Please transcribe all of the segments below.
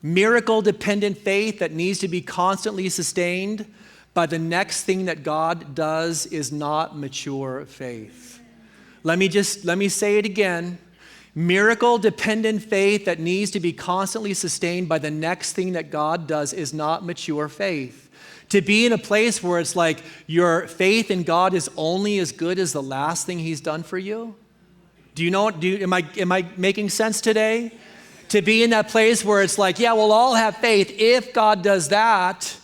Miracle-dependent faith that needs to be constantly sustained by the next thing that God does is not mature faith. Let me say it again. Miracle-dependent faith that needs to be constantly sustained by the next thing that God does is not mature faith. To be in a place where it's like your faith in God is only as good as the last thing he's done for you. Do you know, am I making sense today? To be in that place where it's like, yeah, we'll all have faith if God does that.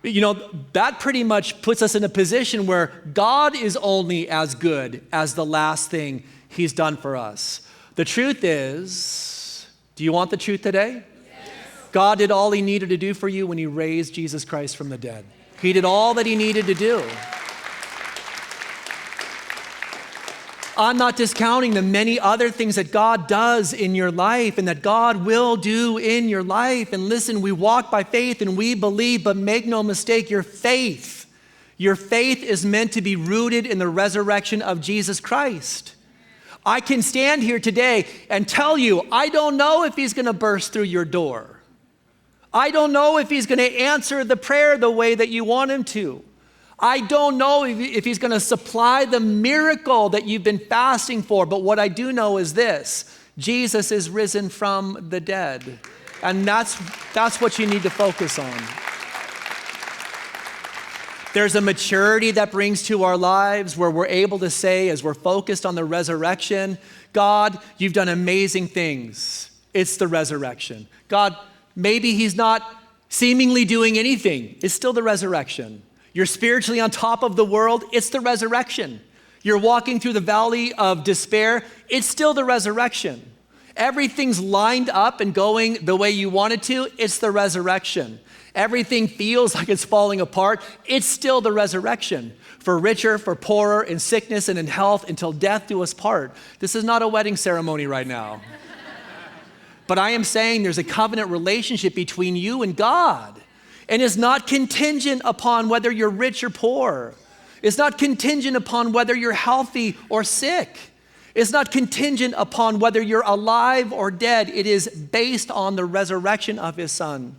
You know, that pretty much puts us in a position where God is only as good as the last thing he's done for us. The truth is, do you want the truth today? Yes. God did all he needed to do for you when he raised Jesus Christ from the dead. He did all that he needed to do. I'm not discounting the many other things that God does in your life and that God will do in your life. And listen, we walk by faith and we believe, but make no mistake, your faith is meant to be rooted in the resurrection of Jesus Christ. I can stand here today and tell you, I don't know if he's going to burst through your door. I don't know if he's going to answer the prayer the way that you want him to. I don't know if he's going to supply the miracle that you've been fasting for, but what I do know is this: Jesus is risen from the dead. And that's what you need to focus on. There's a maturity that brings to our lives where we're able to say, as we're focused on the resurrection, God, you've done amazing things. It's the resurrection. God, maybe he's not seemingly doing anything. It's still the resurrection. You're spiritually on top of the world. It's the resurrection. You're walking through the valley of despair. It's still the resurrection. Everything's lined up and going the way you want it to. It's the resurrection. Everything feels like it's falling apart. It's still the resurrection. For richer, for poorer, in sickness and in health, until death do us part. This is not a wedding ceremony right now. But I am saying there's a covenant relationship between you and God. And it's not contingent upon whether you're rich or poor. It's not contingent upon whether you're healthy or sick. It's not contingent upon whether you're alive or dead. It is based on the resurrection of his son.